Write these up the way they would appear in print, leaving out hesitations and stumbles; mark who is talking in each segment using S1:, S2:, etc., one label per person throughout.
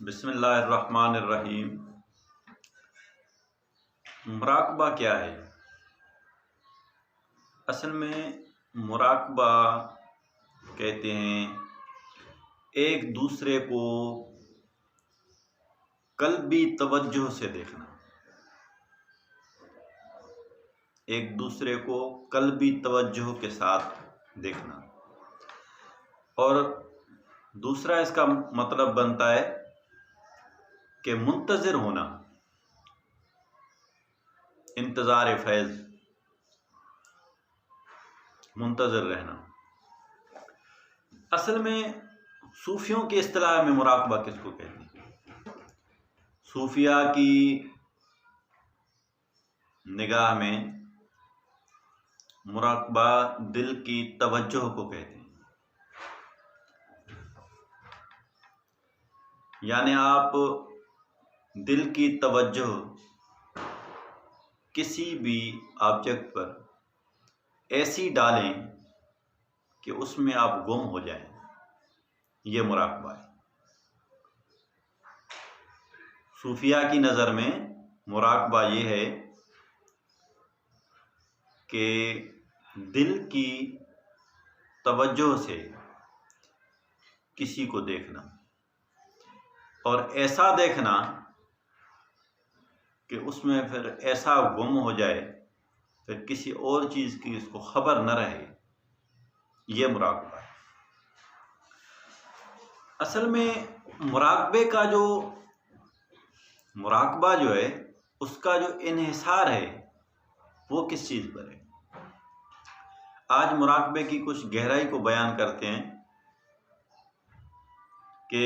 S1: بسم اللہ الرحمن الرحیم۔ مراقبہ کیا ہے؟ اصل میں مراقبہ کہتے ہیں ایک دوسرے کو قلبی توجہ سے دیکھنا، ایک دوسرے کو قلبی توجہ کے ساتھ دیکھنا، اور دوسرا اس کا مطلب بنتا ہے کہ منتظر ہونا، انتظار فیض، منتظر رہنا۔ اصل میں صوفیوں کی اصطلاح میں مراقبہ کس کو کہتے ہیں؟ صوفیاء کی نگاہ میں مراقبہ دل کی توجہ کو کہتے ہیں، یعنی آپ دل کی توجہ کسی بھی آبجیکٹ پر ایسی ڈالیں کہ اس میں آپ گم ہو جائیں، یہ مراقبہ ہے۔ صوفیاء کی نظر میں مراقبہ یہ ہے کہ دل کی توجہ سے کسی کو دیکھنا، اور ایسا دیکھنا کہ اس میں پھر ایسا گم ہو جائے، پھر کسی اور چیز کی اس کو خبر نہ رہے، یہ مراقبہ ہے۔ اصل میں مراقبہ جو ہے اس کا جو انحصار ہے وہ کس چیز پر ہے؟ آج مراقبے کی کچھ گہرائی کو بیان کرتے ہیں کہ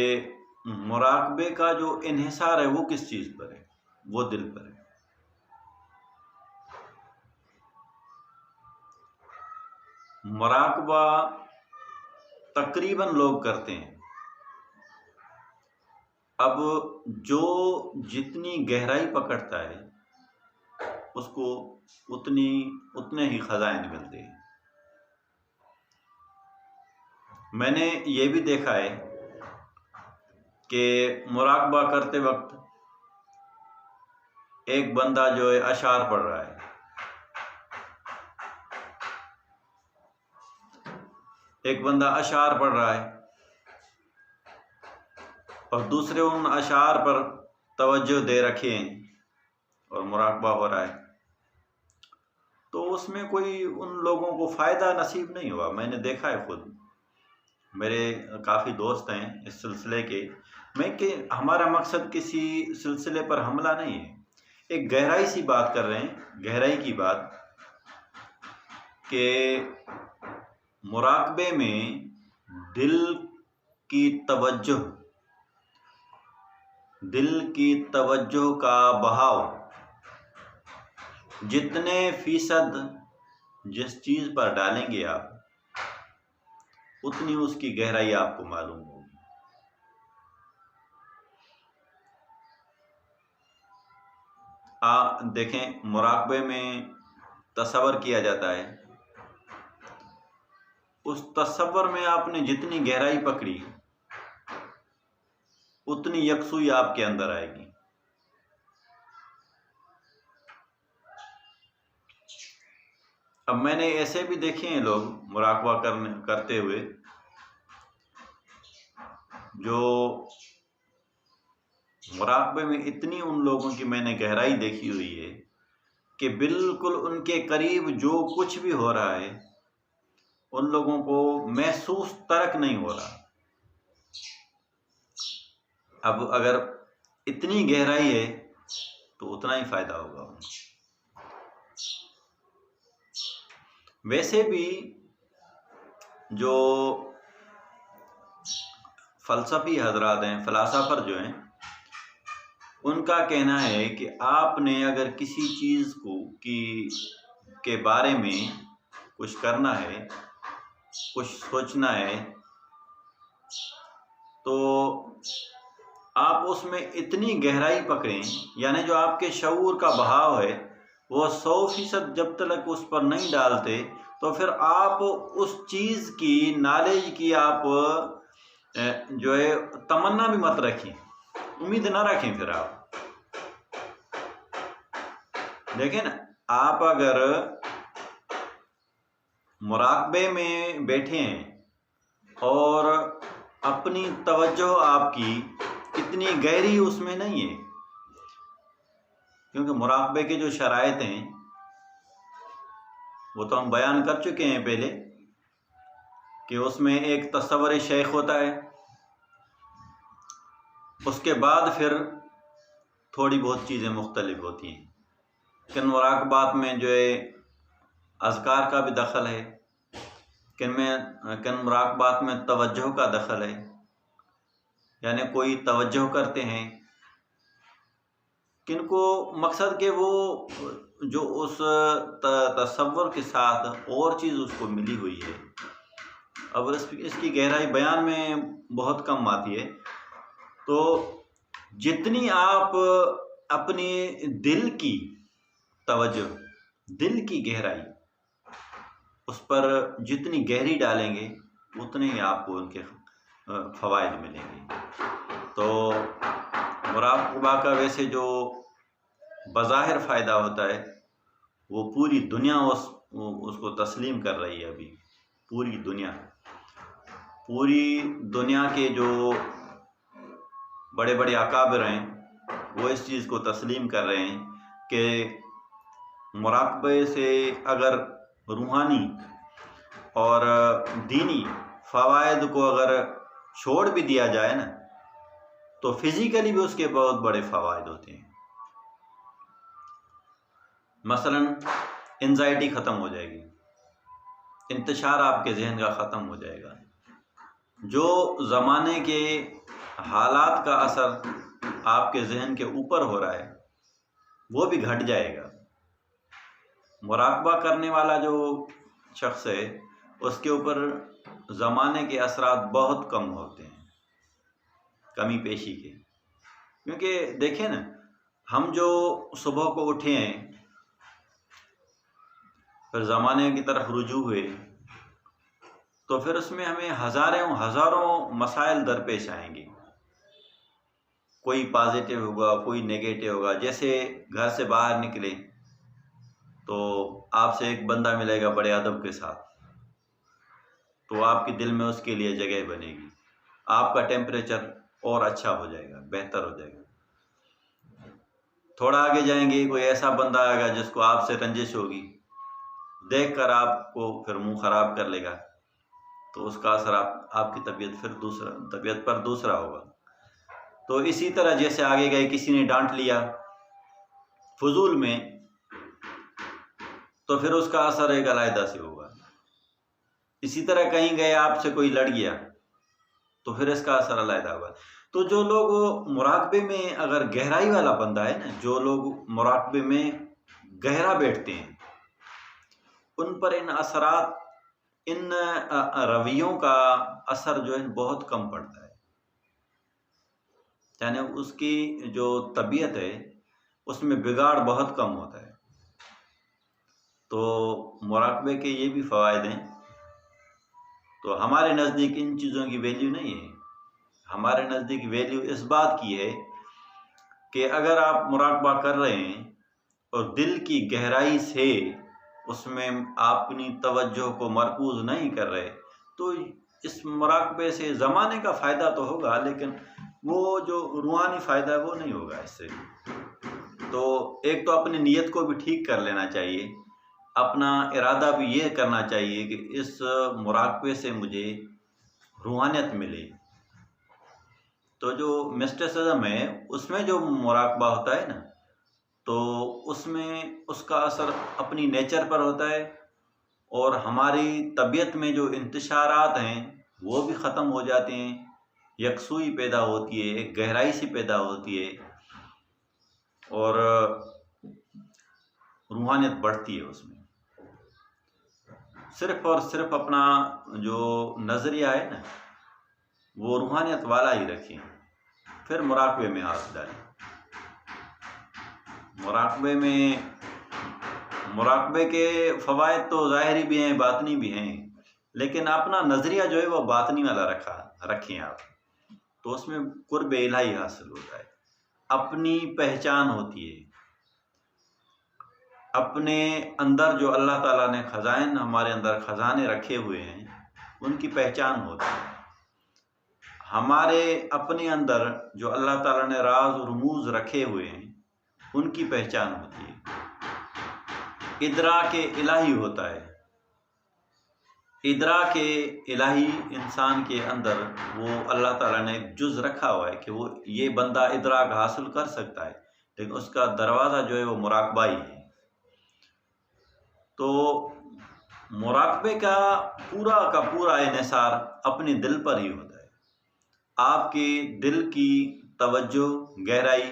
S1: مراقبے کا جو انحصار ہے وہ کس چیز پر ہے؟ وہ دل پر ہے۔ مراقبہ تقریباً لوگ کرتے ہیں، اب جو جتنی گہرائی پکڑتا ہے اس کو اتنے ہی خزائن ملتے ہیں۔ میں نے یہ بھی دیکھا ہے کہ مراقبہ کرتے وقت ایک بندہ جو ہے اشعار پڑھ رہا ہے، ایک بندہ اشعار پڑھ رہا ہے اور دوسرے ان اشعار پر توجہ دے رکھے ہیں اور مراقبہ ہو رہا ہے، تو اس میں کوئی ان لوگوں کو فائدہ نصیب نہیں ہوا۔ میں نے دیکھا ہے، خود میرے کافی دوست ہیں اس سلسلے کے، کہ ہمارا مقصد کسی سلسلے پر حملہ نہیں ہے، ایک گہرائی سی بات کر رہے ہیں، گہرائی کی بات، کہ مراقبے میں دل کی توجہ کا بہاؤ جتنے فیصد جس چیز پر ڈالیں گے آپ، اتنی اس کی گہرائی آپ کو معلوم ہوگی۔ دیکھیں، مراقبے میں تصور کیا جاتا ہے، اس تصور میں آپ نے جتنی گہرائی پکڑی اتنی یکسوئی آپ کے اندر آئے گی۔ اب میں نے ایسے بھی دیکھے ہیں لوگ مراقبہ کرتے ہوئے جو مراقبے میں اتنی ان لوگوں کی میں نے گہرائی دیکھی ہوئی ہے کہ بالکل ان کے قریب جو کچھ بھی ہو رہا ہے ان لوگوں کو محسوس ترک نہیں ہو رہا۔ اب اگر اتنی گہرائی ہے تو اتنا ہی فائدہ ہوگا۔ ویسے بھی جو فلسفی حضرات ہیں، فلاسفر جو ہیں، ان کا کہنا ہے کہ آپ نے اگر کسی چیز کے بارے میں کچھ کرنا ہے، کچھ سوچنا ہے، تو آپ اس میں اتنی گہرائی پکڑیں، یعنی جو آپ کے شعور کا بہاؤ ہے وہ 100% جب تک اس پر نہیں ڈالتے تو پھر آپ اس چیز کی نالج کی آپ جو ہے تمنا بھی مت رکھیں، امید نہ رکھیں. پھر آپ دیکھیں نا، آپ اگر مراقبے میں بیٹھے ہیں اور اپنی توجہ آپ کی اتنی گہری اس میں نہیں ہے، کیونکہ مراقبے کے جو شرائط ہیں وہ تو ہم بیان کر چکے ہیں پہلے، کہ اس میں ایک تصور شیخ ہوتا ہے، اس کے بعد پھر تھوڑی بہت چیزیں مختلف ہوتی ہیں. کن مراقبات میں جو ہے اذکار کا بھی دخل ہے، کن مراقبات میں توجہ کا دخل ہے، یعنی کوئی توجہ کرتے ہیں، کن کو مقصد کہ وہ جو اس تصور کے ساتھ اور چیز اس کو ملی ہوئی ہے. اب اس کی گہرائی بیان میں بہت کم آتی ہے. تو جتنی آپ اپنی دل کی توجہ، دل کی گہرائی اس پر جتنی گہری ڈالیں گے اتنے ہی آپ کو ان کے فوائد ملیں گے. تو مراقبہ کا ویسے جو بظاہر فائدہ ہوتا ہے وہ پوری دنیا اس کو تسلیم کر رہی ہے. ابھی پوری دنیا کے جو بڑے بڑے اکابر ہیں وہ اس چیز کو تسلیم کر رہے ہیں کہ مراقبے سے اگر روحانی اور دینی فوائد کو اگر چھوڑ بھی دیا جائے نا تو فزیکلی بھی اس کے بہت بڑے فوائد ہوتے ہیں. مثلا انزائٹی ختم ہو جائے گی، انتشار آپ کے ذہن کا ختم ہو جائے گا، جو زمانے کے حالات کا اثر آپ کے ذہن کے اوپر ہو رہا ہے وہ بھی گھٹ جائے گا. مراقبہ کرنے والا جو شخص ہے اس کے اوپر زمانے کے اثرات بہت کم ہوتے ہیں، کمی پیشی کے. کیونکہ دیکھیں نا، ہم جو صبح کو اٹھے ہیں پھر زمانے کی طرف رجوع ہوئے تو پھر اس میں ہمیں ہزاروں مسائل درپیش آئیں گے. کوئی پازیٹیو ہوگا، کوئی نیگیٹو ہوگا. جیسے گھر سے باہر نکلے تو آپ سے ایک بندہ ملے گا بڑے ادب کے ساتھ، تو آپ کے دل میں اس کے لیے جگہ بنے گی، آپ کا ٹیمپریچر اور اچھا ہو جائے گا، بہتر ہو جائے گا. تھوڑا آگے جائیں گے، کوئی ایسا بندہ آئے گا جس کو آپ سے رنجش ہوگی، دیکھ کر آپ کو پھر منہ خراب کر لے گا، تو اس کا اثر آپ کی طبیعت پر دوسرا ہوگا. تو اسی طرح جیسے آگے گئے، کسی نے ڈانٹ لیا فضول میں تو پھر اس کا اثر ایک علیحدہ سے ہوگا. اسی طرح کہیں گئے، آپ سے کوئی لڑ گیا تو پھر اس کا اثر علیحدہ ہوگا. تو جو لوگ مراقبے میں اگر گہرائی والا بندہ ہے نا، جو لوگ مراقبے میں گہرا بیٹھتے ہیں، ان پر ان اثرات، ان رویوں کا اثر جو ہے بہت کم پڑتا ہے. یعنی اس کی جو طبیعت ہے اس میں بگاڑ بہت کم ہوتا ہے. تو مراقبے کے یہ بھی فوائد ہیں. تو ہمارے نزدیک ان چیزوں کی ویلیو نہیں ہے. ہمارے نزدیک ویلیو اس بات کی ہے کہ اگر آپ مراقبہ کر رہے ہیں اور دل کی گہرائی سے اس میں آپ اپنی توجہ کو مرکوز نہیں کر رہے تو اس مراقبے سے زمانے کا فائدہ تو ہوگا، لیکن وہ جو روحانی فائدہ ہے وہ نہیں ہوگا اس سے. تو ایک تو اپنی نیت کو بھی ٹھیک کر لینا چاہیے، اپنا ارادہ بھی یہ کرنا چاہیے کہ اس مراقبے سے مجھے روحانیت ملے. تو جو مسٹسزم ہے اس میں جو مراقبہ ہوتا ہے نا، تو اس میں اس کا اثر اپنی نیچر پر ہوتا ہے، اور ہماری طبیعت میں جو انتشارات ہیں وہ بھی ختم ہو جاتے ہیں، یکسوئی پیدا ہوتی ہے، ایک گہرائی سی پیدا ہوتی ہے، اور روحانیت بڑھتی ہے. اس میں صرف اور صرف اپنا جو نظریہ ہے نا وہ روحانیت والا ہی رکھیں، پھر مراقبے میں ہاتھ ڈالیں. مراقبے کے فوائد تو ظاہری بھی ہیں، باطنی بھی ہیں، لیکن اپنا نظریہ جو ہے وہ باطنی والا رکھیں آپ، تو اس میں قرب الہی حاصل ہوتا ہے. اپنی پہچان ہوتی ہے، اپنے اندر جو اللہ تعالیٰ نے خزائن ہمارے اندر خزانے رکھے ہوئے ہیں ان کی پہچان ہوتی ہے۔ ہمارے اپنے اندر جو اللہ تعالیٰ نے راز و رموز رکھے ہوئے ہیں ان کی پہچان ہوتی ہے۔ ادراک الہی ہوتا ہے، ادراک الہی انسان کے اندر وہ اللہ تعالیٰ نے ایک جز رکھا ہوا ہے کہ وہ یہ بندہ ادراک حاصل کر سکتا ہے، لیکن اس کا دروازہ جو ہے وہ مراقبہ ہی ہے۔ تو مراقبے کا پورا انحصار اپنے دل پر ہی ہوتا ہے۔ آپ کے دل کی توجہ گہرائی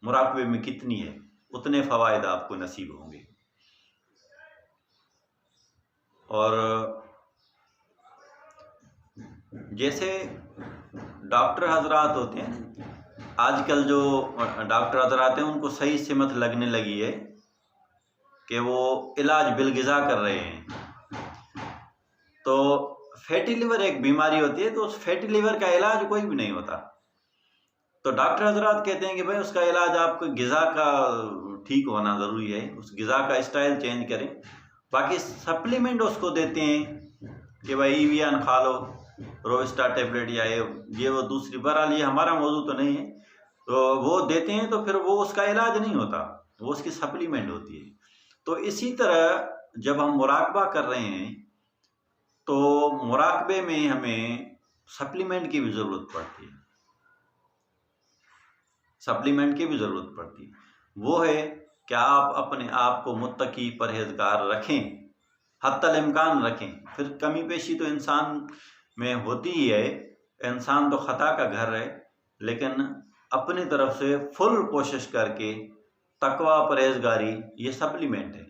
S1: مراقبے میں کتنی ہے اتنے فوائد آپ کو نصیب ہوں گے۔ اور جیسے ڈاکٹر حضرات ہوتے ہیں، آج کل جو ڈاکٹر حضرات ہیں ان کو صحیح سمت لگنے لگی ہے کہ وہ علاج بالغذا کر رہے ہیں۔ تو فیٹی لیور ایک بیماری ہوتی ہے، تو اس فیٹی لیور کا علاج کوئی بھی نہیں ہوتا، تو ڈاکٹر حضرات کہتے ہیں کہ بھائی اس کا علاج آپ کو غذا کا ٹھیک ہونا ضروری ہے، اس غذا کا اسٹائل چینج کریں۔ باقی سپلیمنٹ اس کو دیتے ہیں کہ بھائی ایویان کھا لو، روسٹا ٹیبلٹ یا یہ وہ دوسری، بہرحال یہ ہمارا موضوع تو نہیں ہے، تو وہ دیتے ہیں تو پھر وہ اس کا علاج نہیں ہوتا، وہ اس کی سپلیمنٹ ہوتی ہے۔ تو اسی طرح جب ہم مراقبہ کر رہے ہیں تو مراقبے میں ہمیں سپلیمنٹ کی بھی ضرورت پڑتی ہے، سپلیمنٹ کی بھی ضرورت پڑتی ہے۔ وہ ہے کہ آپ اپنے آپ کو متقی پرہیزگار رکھیں، حتی الامکان رکھیں۔ پھر کمی بیشی تو انسان میں ہوتی ہی ہے، انسان تو خطا کا گھر ہے، لیکن اپنی طرف سے فل کوشش کر کے تقوی پرہیزگاری یہ سپلیمنٹ ہے۔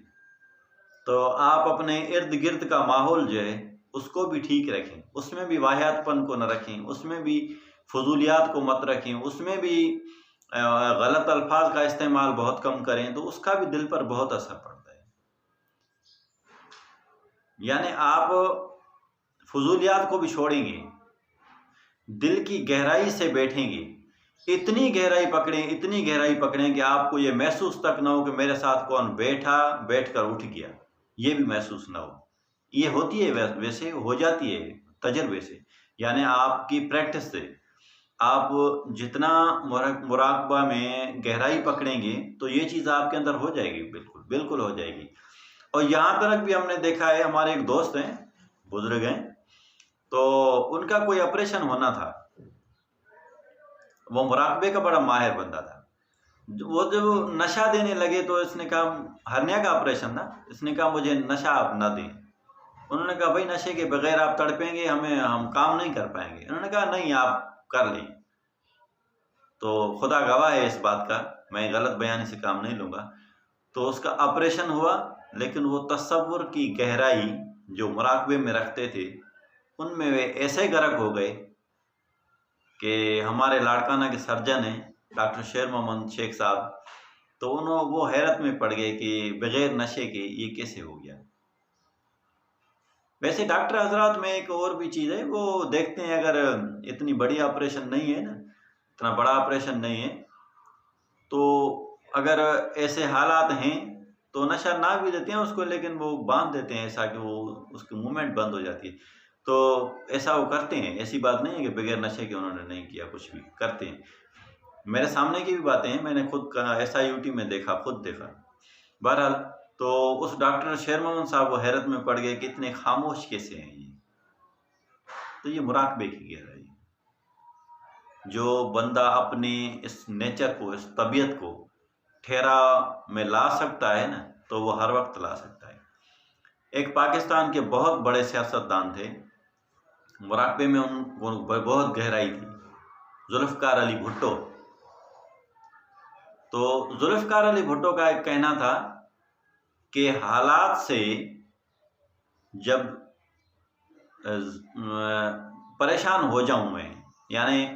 S1: تو آپ اپنے ارد گرد کا ماحول جو ہے اس کو بھی ٹھیک رکھیں، اس میں بھی واہیات پن کو نہ رکھیں، اس میں بھی فضولیات کو مت رکھیں، اس میں بھی غلط الفاظ کا استعمال بہت کم کریں، تو اس کا بھی دل پر بہت اثر پڑتا ہے۔ یعنی آپ فضولیات کو بھی چھوڑیں گے، دل کی گہرائی سے بیٹھیں گے، اتنی گہرائی پکڑیں کہ آپ کو یہ محسوس تک نہ ہو کہ میرے ساتھ کون بیٹھ کر اٹھ گیا، یہ بھی محسوس نہ ہو۔ یہ ہوتی ہے، ویسے ہو جاتی ہے تجربے سے، یعنی آپ کی پریکٹس سے۔ آپ جتنا مراقبہ میں گہرائی پکڑیں گے تو یہ چیز آپ کے اندر ہو جائے گی، بالکل ہو جائے گی۔ اور یہاں تک بھی ہم نے دیکھا ہے، ہمارے ایک دوست ہیں، بزرگ ہیں، تو ان کا کوئی آپریشن ہونا تھا، وہ مراقبے کا بڑا ماہر بندہ تھا۔ وہ جب نشہ دینے لگے تو اس نے کہا، ہرنیا کا آپریشن تھا، اس نے کہا مجھے نشہ آپ نہ دیں۔ انہوں نے کہا بھائی نشے کے بغیر آپ تڑپیں گے، ہم کام نہیں کر پائیں گے۔ انہوں نے کہا نہیں، آپ کر لیں۔ تو خدا گواہ ہے اس بات کا، میں غلط بیانی سے کام نہیں لوں گا۔ تو اس کا آپریشن ہوا، لیکن وہ تصور کی گہرائی جو مراقبے میں رکھتے تھے ان میں وہ ایسے غرق ہو گئے کہ ہمارے لاڑکانہ کے سرجن ہیں ڈاکٹر شیر محمد شیخ صاحب، تو وہ حیرت میں پڑ گئے کہ بغیر نشے کے یہ کیسے ہو گیا۔ ویسے ڈاکٹر حضرات میں ایک اور بھی چیز ہے، وہ دیکھتے ہیں اگر اتنی بڑی آپریشن نہیں ہے نا، اتنا بڑا آپریشن نہیں ہے، تو اگر ایسے حالات ہیں تو نشہ نہ بھی دیتے ہیں اس کو، لیکن وہ باندھ دیتے ہیں ایسا کہ وہ اس کی موومنٹ بند ہو جاتی ہے۔ تو ایسا وہ کرتے ہیں، ایسی بات نہیں ہے کہ بغیر نشے کے انہوں نے نہیں کیا، کچھ بھی کرتے ہیں۔ میرے سامنے کی بھی باتیں ہیں، میں نے خود SIUT میں دیکھا، خود دیکھا۔ بہرحال تو اس ڈاکٹر شیر محمد صاحب وہ حیرت میں پڑ گئے کہ اتنے خاموش کیسے ہیں یہ۔ تو یہ مراقبے کی گہرائی، جو بندہ اپنے اس نیچر کو، اس طبیعت کو ٹھہرا میں لا سکتا ہے نا، تو وہ ہر وقت لا سکتا ہے۔ ایک پاکستان کے بہت بڑے سیاستدان تھے، مراقبے میں ان کو بہت گہرائی تھی، ذوالفقار علی بھٹو۔ تو ذوالفقار علی بھٹو کا ایک کہنا تھا کہ حالات سے جب پریشان ہو جاؤں میں، یعنی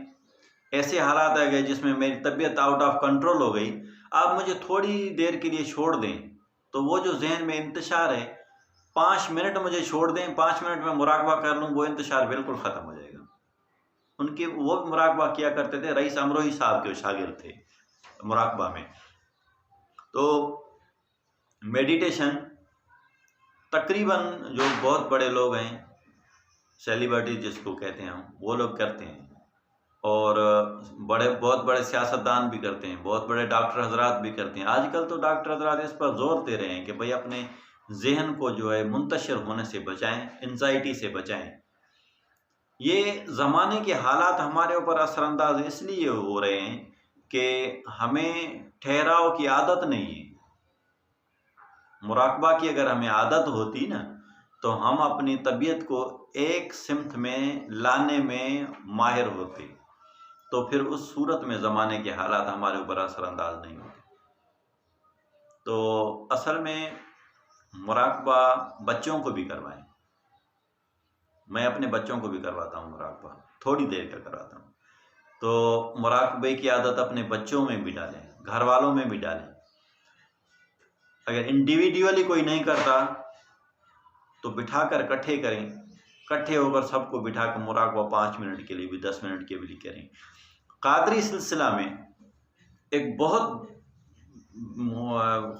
S1: ایسے حالات آ گئے جس میں میری طبیعت آؤٹ آف کنٹرول ہو گئی، آپ مجھے تھوڑی دیر کے لیے چھوڑ دیں، تو وہ جو ذہن میں انتشار ہے 5 منٹ مجھے چھوڑ دیں، 5 منٹ میں مراقبہ کر لوں، وہ انتشار بالکل ختم ہو جائے گا۔ ان کے وہ بھی مراقبہ کیا کرتے تھے، رئیس امروہی صاحب کے شاگرد تھے مراقبہ میں۔ تو میڈیٹیشن تقریباً جو بہت بڑے لوگ ہیں، سیلیبریٹی جس کو کہتے ہیں ہم، وہ لوگ کرتے ہیں، اور بہت بڑے سیاستدان بھی کرتے ہیں، بہت بڑے ڈاکٹر حضرات بھی کرتے ہیں۔ آج کل تو ڈاکٹر حضرات اس پر زور دے رہے ہیں کہ بھئی اپنے ذہن کو جو ہے منتشر ہونے سے بچائیں، انزائٹی سے بچائیں۔ یہ زمانے کے حالات ہمارے اوپر اثر انداز اس لیے ہو رہے ہیں کہ ہمیں ٹھہراؤ کی عادت نہیں ہے۔ مراقبہ کی اگر ہمیں عادت ہوتی نا تو ہم اپنی طبیعت کو ایک سمت میں لانے میں ماہر ہوتے، تو پھر اس صورت میں زمانے کے حالات ہمارے اوپر اثر انداز نہیں ہوتے۔ تو اصل میں مراقبہ بچوں کو بھی کروائیں، میں اپنے بچوں کو بھی کرواتا ہوں مراقبہ، تھوڑی دیر کا کراتا ہوں۔ تو مراقبے کی عادت اپنے بچوں میں بھی ڈالیں، گھر والوں میں بھی ڈالیں۔ اگر انڈیویڈیولی کوئی نہیں کرتا تو بٹھا کر کٹھے کریں، کٹھے ہو کر سب کو بٹھا کر مراقبہ 5 منٹ کے لیے بھی 10 منٹ کے بھی کریں۔ قادری سلسلہ میں ایک بہت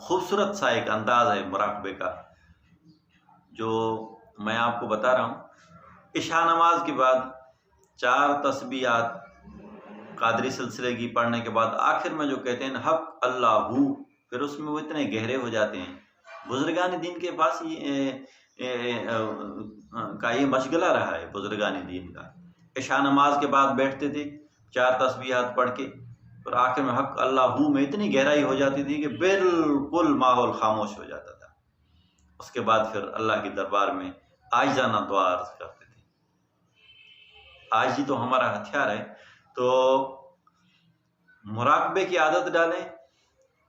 S1: خوبصورت سا ایک انداز ہے مراقبے کا، جو میں آپ کو بتا رہا ہوں۔ عشاء نماز کے بعد 4 تسبیحات قادری سلسلے کی پڑھنے کے بعد آخر میں جو کہتے ہیں حق اللہ ہو، پھر اس میں وہ اتنے گہرے ہو جاتے ہیں۔ بزرگان دین کے پاس یہ مشغلہ رہا ہے، بزرگان دین کا۔ عشاء نماز کے بعد بیٹھتے تھے 4 تسبیحات پڑھ کے، اور آخر میں حق اللہ ہو میں اتنی گہرائی ہو جاتی تھی کہ بالکل ماحول خاموش ہو جاتا تھا۔ اس کے بعد پھر اللہ کے دربار میں عاجزانہ دعا عرض کرتے تھے۔ عاجزی تو ہمارا ہتھیار ہے۔ تو مراقبے کی عادت ڈالیں،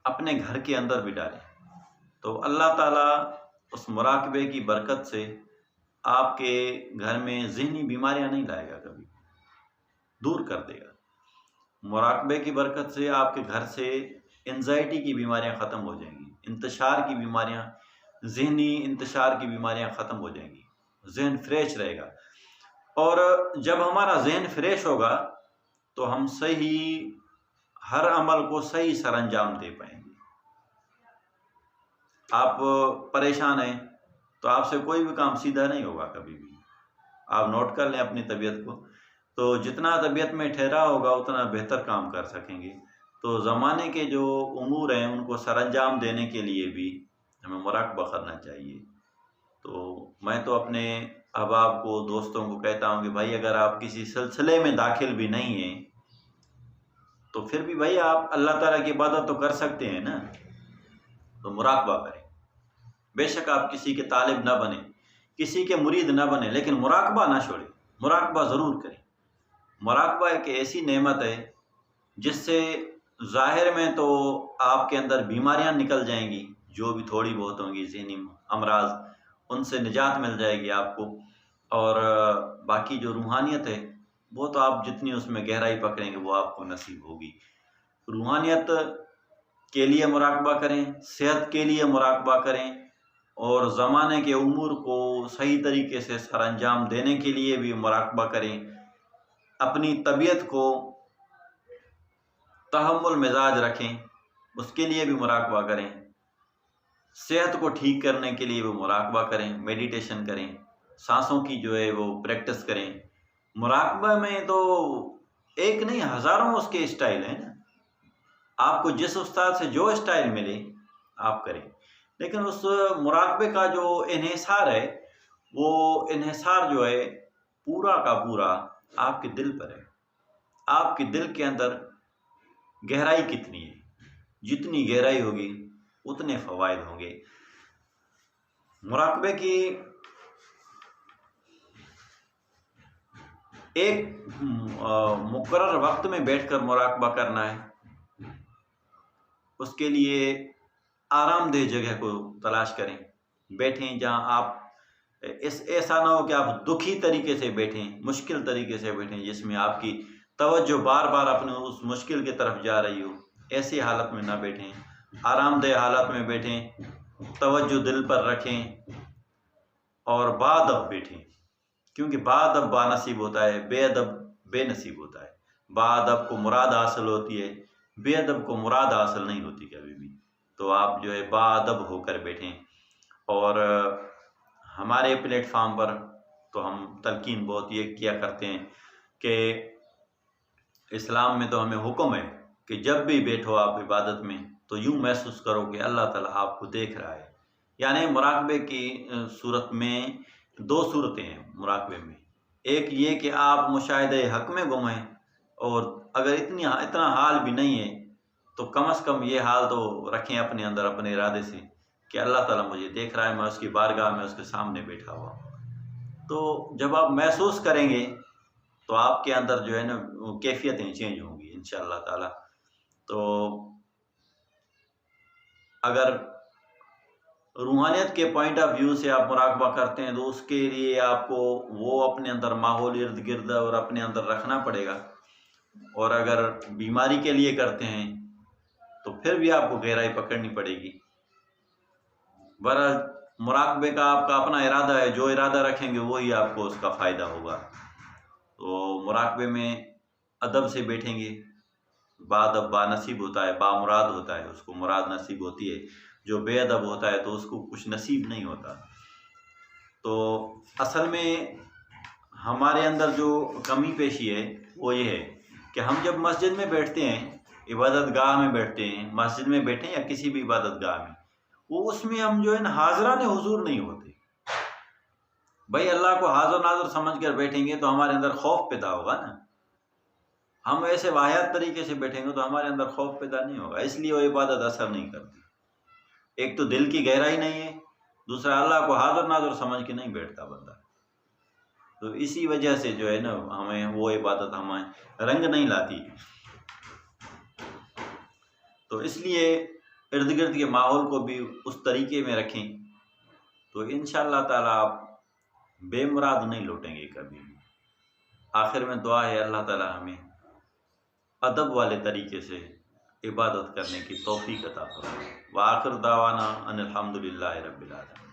S1: اپنے گھر کے اندر بھی ڈالیں، تو اللہ تعالیٰ اس مراقبے کی برکت سے آپ کے گھر میں ذہنی بیماریاں نہیں لائے گا، کبھی دور کر دے گا۔ مراقبے کی برکت سے آپ کے گھر سے انزائٹی کی بیماریاں ختم ہو جائیں گی، انتشار کی بیماریاں، ذہنی انتشار کی بیماریاں ختم ہو جائیں گی، ذہن فریش رہے گا۔ اور جب ہمارا ذہن فریش ہوگا تو ہم صحیح ہر عمل کو صحیح سر انجام دے پائیں گے۔ آپ پریشان ہیں تو آپ سے کوئی بھی کام سیدھا نہیں ہوگا کبھی بھی۔ آپ نوٹ کر لیں اپنی طبیعت کو، تو جتنا طبیعت میں ٹھہرا ہوگا اتنا بہتر کام کر سکیں گے۔ تو زمانے کے جو امور ہیں ان کو سر انجام دینے کے لیے بھی ہمیں مراقبہ کرنا چاہیے۔ تو میں تو اپنے احباب کو، دوستوں کو کہتا ہوں کہ بھائی اگر آپ کسی سلسلے میں داخل بھی نہیں ہیں تو پھر بھی بھائی آپ اللہ تعالیٰ کی عبادت تو کر سکتے ہیں نا، تو مراقبہ کریں۔ بے شک آپ کسی کے طالب نہ بنیں، کسی کے مرید نہ بنیں، لیکن مراقبہ نہ چھوڑیں، مراقبہ ضرور کریں۔ مراقبہ ایک ایسی نعمت ہے جس سے ظاہر میں تو آپ کے اندر بیماریاں نکل جائیں گی، جو بھی تھوڑی بہت ہوں گی ذہنی امراض، ان سے نجات مل جائے گی آپ کو، اور باقی جو روحانیت ہے وہ تو آپ جتنی اس میں گہرائی پکڑیں گے وہ آپ کو نصیب ہوگی۔ روحانیت کے لیے مراقبہ کریں، صحت کے لیے مراقبہ کریں، اور زمانے کے امور کو صحیح طریقے سے سر انجام دینے کے لیے بھی مراقبہ کریں۔ اپنی طبیعت کو تحمل مزاج رکھیں، اس کے لیے بھی مراقبہ کریں۔ صحت کو ٹھیک کرنے کے لیے بھی مراقبہ کریں، میڈیٹیشن کریں، سانسوں کی جو ہے وہ پریکٹس کریں۔ مراقبہ میں تو ایک نہیں ہزاروں اس کے اسٹائل ہیں نا، آپ کو جس استاد سے جو اسٹائل ملے آپ کریں، لیکن اس مراقبے کا جو انحصار ہے وہ انحصار جو ہے پورا کا پورا آپ کے دل پر ہے۔ آپ کے دل کے اندر گہرائی کتنی ہے، جتنی گہرائی ہوگی اتنے فوائد ہوں گے۔ مراقبے کی ایک مقرر وقت میں بیٹھ کر مراقبہ کرنا ہے، اس کے لیے آرام دہ جگہ کو تلاش کریں، بیٹھیں جہاں آپ ایسا نہ ہو کہ آپ دکھی طریقے سے بیٹھیں، مشکل طریقے سے بیٹھیں جس میں آپ کی توجہ بار بار اپنے اس مشکل کی طرف جا رہی ہو، ایسی حالت میں نہ بیٹھیں۔ آرام دہ حالت میں بیٹھیں، توجہ دل پر رکھیں اور با ادب بیٹھیں، کیونکہ با ادب با نصیب ہوتا ہے، بے ادب بے نصیب ہوتا ہے۔ باادب کو مراد حاصل ہوتی ہے، بے ادب کو مراد حاصل نہیں ہوتی کبھی بھی۔ تو آپ جو ہے باادب ہو کر بیٹھیں۔ اور ہمارے پلیٹ فارم پر تو ہم تلقین بہت یہ کیا کرتے ہیں کہ اسلام میں تو ہمیں حکم ہے کہ جب بھی بیٹھو آپ عبادت میں تو یوں محسوس کرو کہ اللہ تعالیٰ آپ کو دیکھ رہا ہے۔ یعنی مراقبے کی صورت میں دو صورتیں ہیں مراقبے میں۔ ایک یہ کہ آپ مشاہدہ حق میں گم ہیں، اور اگر اتنا حال بھی نہیں ہے تو کم از کم یہ حال تو رکھیں اپنے اندر، اپنے ارادے سے، کہ اللہ تعالیٰ مجھے دیکھ رہا ہے، میں اس کی بارگاہ میں اس کے سامنے بیٹھا ہوا۔ تو جب آپ محسوس کریں گے تو آپ کے اندر جو ہے نا کیفیتیں چینج ہوں گی انشاءاللہ تعالیٰ۔ تو اگر روحانیت کے پوائنٹ آف ویو سے آپ مراقبہ کرتے ہیں تو اس کے لیے آپ کو وہ اپنے اندر ماحول ارد گرد اور اپنے اندر رکھنا پڑے گا، اور اگر بیماری کے لیے کرتے ہیں تو پھر بھی آپ کو گہرائی پکڑنی پڑے گی۔ بہرحال مراقبے کا آپ کا اپنا ارادہ ہے، جو ارادہ رکھیں گے وہی آپ کو اس کا فائدہ ہوگا۔ تو مراقبے میں ادب سے بیٹھیں گے، باادب با نصیب ہوتا ہے، با مراد ہوتا ہے، اس کو مراد نصیب ہوتی ہے۔ جو بے ادب ہوتا ہے تو اس کو کچھ نصیب نہیں ہوتا۔ تو اصل میں ہمارے اندر جو کمی پیشی ہے وہ یہ ہے کہ ہم جب مسجد میں بیٹھتے ہیں، عبادت گاہ میں بیٹھتے ہیں، مسجد میں بیٹھیں یا کسی بھی عبادت گاہ میں، وہ اس میں ہم جو ہے نا حاضران حضور نہیں ہوتے۔ بھائی اللہ کو حاضر ناظر سمجھ کر بیٹھیں گے تو ہمارے اندر خوف پیدا ہوگا نا۔ ہم ایسے واحد طریقے سے بیٹھیں گے تو ہمارے اندر خوف پیدا نہیں ہوگا، اس لیے وہ عبادت اثر نہیں کرتی۔ ایک تو دل کی گہرائی نہیں ہے، دوسرا اللہ کو حاضر ناظر سمجھ کے نہیں بیٹھتا بندہ۔ تو اسی وجہ سے جو ہے نا ہمیں وہ عبادت ہمیں رنگ نہیں لاتی۔ تو اس لیے ارد گرد کے ماحول کو بھی اس طریقے میں رکھیں تو انشاءاللہ تعالیٰ آپ بے مراد نہیں لوٹیں گے کبھی بھی۔ آخر میں دعا ہے اللہ تعالیٰ ہمیں ادب والے طریقے سے عبادت کرنے کی توفیق عطا فرمائے۔ وآخر دعوانا ان الحمدللہ رب العالمین۔